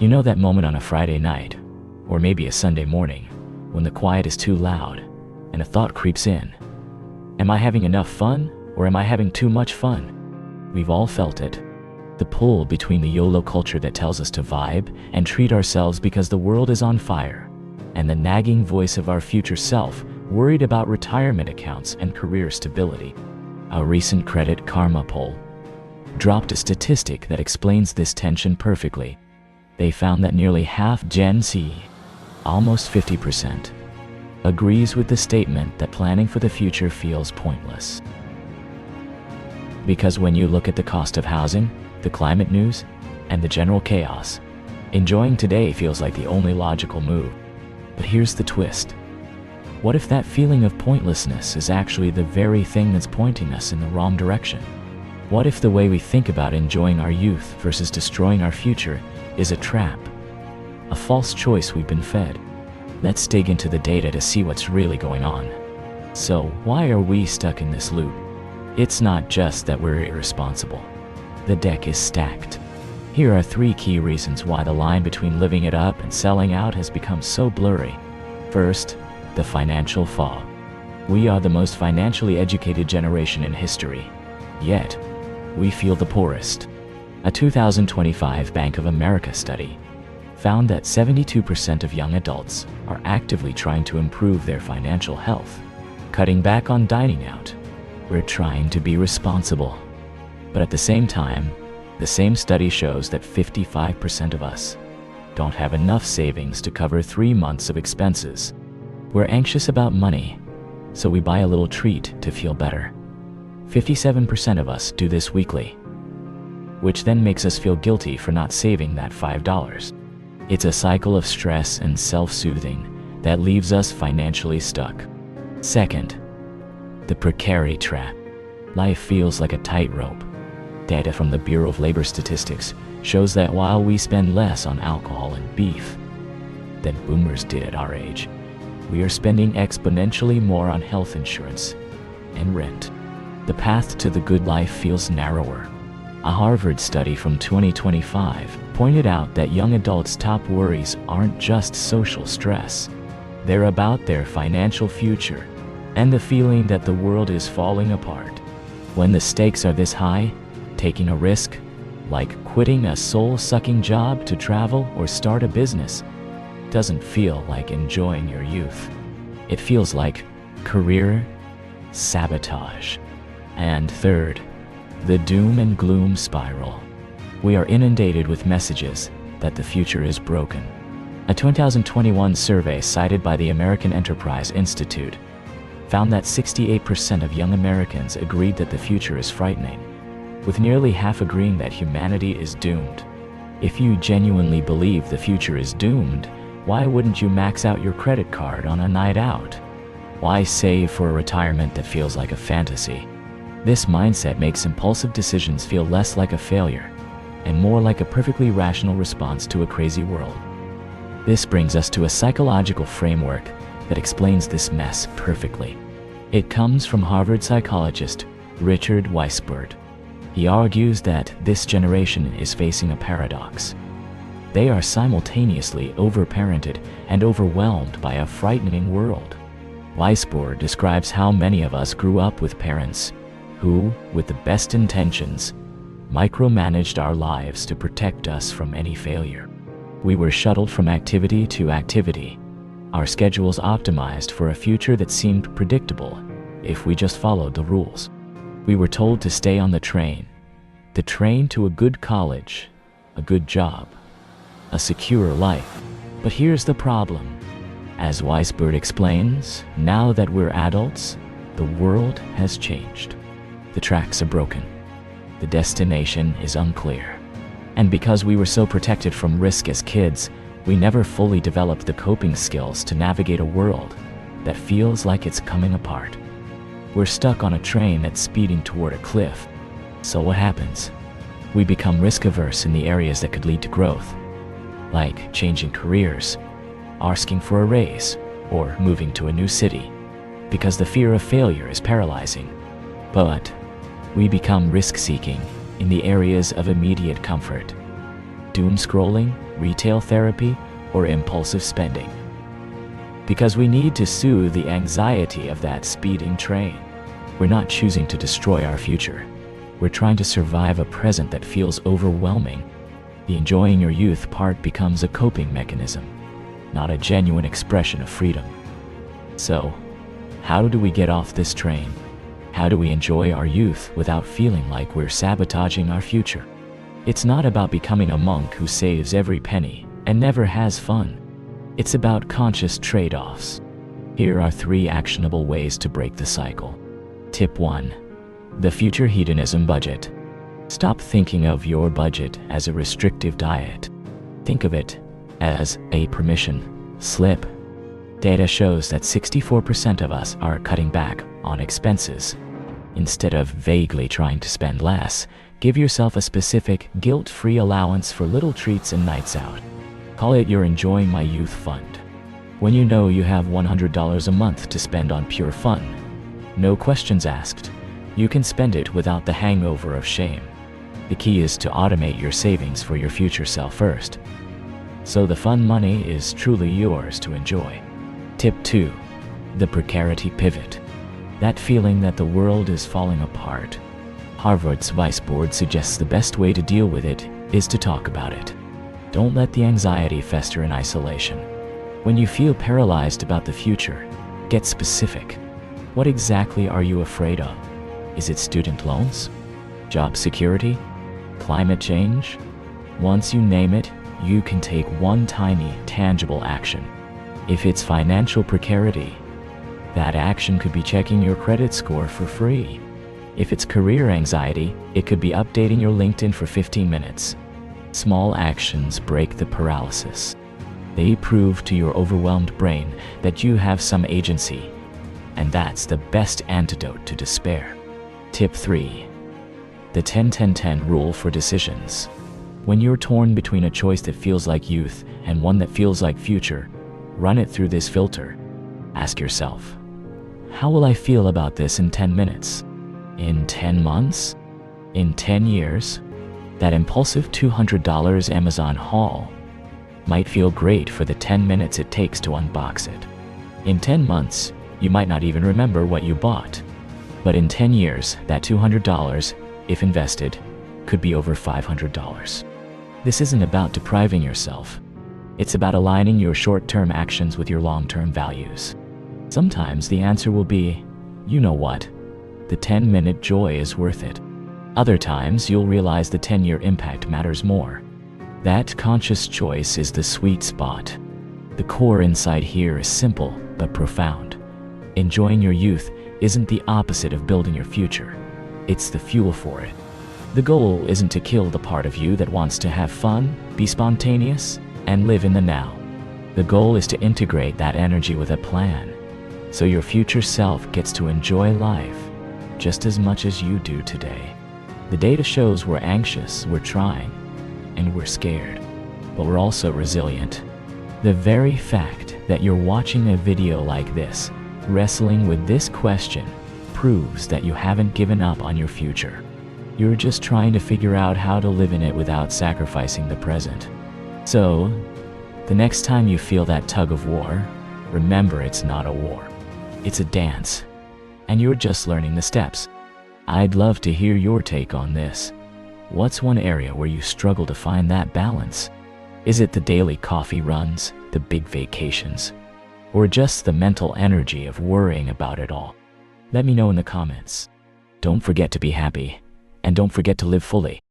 You know that moment on a Friday night, or maybe a Sunday morning, when the quiet is too loud and a thought creeps in. Am I having enough fun, or am I having too much fun? We've all felt it. The pull between the YOLO culture that tells us to vibe and treat ourselves because the world is on fire, and the nagging voice of our future self worried about retirement accounts and career stability. A recent Credit Karma poll dropped a statistic that explains this tension perfectly. They found that nearly half Gen Z, almost 50%, agrees with the statement that planning for the future feels pointless. Because when you look at the cost of housing, the climate news, and the general chaos, enjoying today feels like the only logical move. But here's the twist. What if that feeling of pointlessness is actually the very thing that's pointing us in the wrong direction? What if the way we think about enjoying our youth versus destroying our future is a trap? A false choice we've been fed. Let's dig into the data to see what's really going on. So, why are we stuck in this loop? It's not just that we're irresponsible. The deck is stacked. Here are 3 key reasons why the line between living it up and selling out has become so blurry. First, the financial fog. We are the most financially educated generation in history, yet we feel the poorest. A 2025 Bank of America study found that 72% of young adults are actively trying to improve their financial health. Cutting back on dining out. We're trying to be responsible. But at the same time, the same study shows that 55% of us don't have enough savings to cover 3 months of expenses. We're anxious about money, so we buy a little treat to feel better. 57% of us do this weekly, which then makes us feel guilty for not saving that $5. It's a cycle of stress and self-soothing that leaves us financially stuck. Second, the precary trap. Life feels like a tightrope. Data from the Bureau of Labor Statistics shows that while we spend less on alcohol and beef than boomers did at our age, we are spending exponentially more on health insurance and rent. The path to the good life feels narrower. A Harvard study from 2025 pointed out that young adults' top worries aren't just social stress. They're about their financial future and the feeling that the world is falling apart. When the stakes are this high, taking a risk, like quitting a soul-sucking job to travel or start a business, doesn't feel like enjoying your youth. It feels like career sabotage. And third, the doom and gloom spiral. We are inundated with messages that the future is broken. A 2021 survey cited by the American Enterprise Institute found that 68% of young Americans agreed that the future is frightening, with nearly half agreeing that humanity is doomed. If you genuinely believe the future is doomed, why wouldn't you max out your credit card on a night out? Why save for a retirement that feels like a fantasy? This mindset makes impulsive decisions feel less like a failure and more like a perfectly rational response to a crazy world. This brings us to a psychological framework that explains this mess perfectly. It comes from Harvard psychologist Richard Weissbourd. He argues that this generation is facing a paradox. They are simultaneously overparented and overwhelmed by a frightening world. Weissbourd describes how many of us grew up with parents who, with the best intentions, micromanaged our lives to protect us from any failure. We were shuttled from activity to activity, our schedules optimized for a future that seemed predictable if we just followed the rules. We were told to stay on the train to a good college, a good job, a secure life. But here's the problem. As Weissbourd explains, now that we're adults, the world has changed. The tracks are broken. The destination is unclear. And because we were so protected from risk as kids, we never fully developed the coping skills to navigate a world that feels like it's coming apart. We're stuck on a train that's speeding toward a cliff. So what happens? We become risk-averse in the areas that could lead to growth, like changing careers, asking for a raise, or moving to a new city, because the fear of failure is paralyzing. But we become risk-seeking in the areas of immediate comfort. Doom scrolling, retail therapy, or impulsive spending. Because we need to soothe the anxiety of that speeding train. We're not choosing to destroy our future. We're trying to survive a present that feels overwhelming. The enjoying your youth part becomes a coping mechanism, not a genuine expression of freedom. So, how do we get off this train? How do we enjoy our youth without feeling like we're sabotaging our future? It's not about becoming a monk who saves every penny and never has fun. It's about conscious trade-offs. Here are 3 actionable ways to break the cycle. Tip 1. The future hedonism budget. Stop thinking of your budget as a restrictive diet. Think of it as a permission slip. Data shows that 64% of us are cutting back on expenses. Instead of vaguely trying to spend less, give yourself a specific, guilt-free allowance for little treats and nights out. Call it your Enjoying My Youth Fund. When you know you have $100 a month to spend on pure fun, no questions asked, you can spend it without the hangover of shame. The key is to automate your savings for your future self first, so the fun money is truly yours to enjoy. Tip 2. The precarity pivot. That feeling that the world is falling apart. Harvard's Weissbourd suggests the best way to deal with it is to talk about it. Don't let the anxiety fester in isolation. When you feel paralyzed about the future, get specific. What exactly are you afraid of? Is it student loans? Job security? Climate change? Once you name it, you can take one tiny, tangible action. If it's financial precarity, that action could be checking your credit score for free. If it's career anxiety, it could be updating your LinkedIn for 15 minutes. Small actions break the paralysis. They prove to your overwhelmed brain that you have some agency, and that's the best antidote to despair. Tip 3. The 10-10-10 rule for decisions. When you're torn between a choice that feels like youth and one that feels like future, run it through this filter. Ask yourself, how will I feel about this in 10 minutes? In 10 months? In 10 years? That impulsive $200 Amazon haul might feel great for the 10 minutes it takes to unbox it. In 10 months, you might not even remember what you bought. But in 10 years, that $200, if invested, could be over $500. This isn't about depriving yourself. It's about aligning your short-term actions with your long-term values. Sometimes the answer will be, you know what? The 10-minute joy is worth it. Other times, you'll realize the 10-year impact matters more. That conscious choice is the sweet spot. The core insight here is simple but profound. Enjoying your youth isn't the opposite of building your future. It's the fuel for it. The goal isn't to kill the part of you that wants to have fun, be spontaneous, and live in the now. The goal is to integrate that energy with a plan, so your future self gets to enjoy life just as much as you do today. The data shows we're anxious, we're trying, and we're scared, but we're also resilient. The very fact that you're watching a video like this, wrestling with this question, proves that you haven't given up on your future. You're just trying to figure out how to live in it without sacrificing the present. So, the next time you feel that tug of war, remember it's not a war. It's a dance, and you're just learning the steps. I'd love to hear your take on this. What's one area where you struggle to find that balance? Is it the daily coffee runs, the big vacations, or just the mental energy of worrying about it all? Let me know in the comments. Don't forget to be happy, and don't forget to live fully.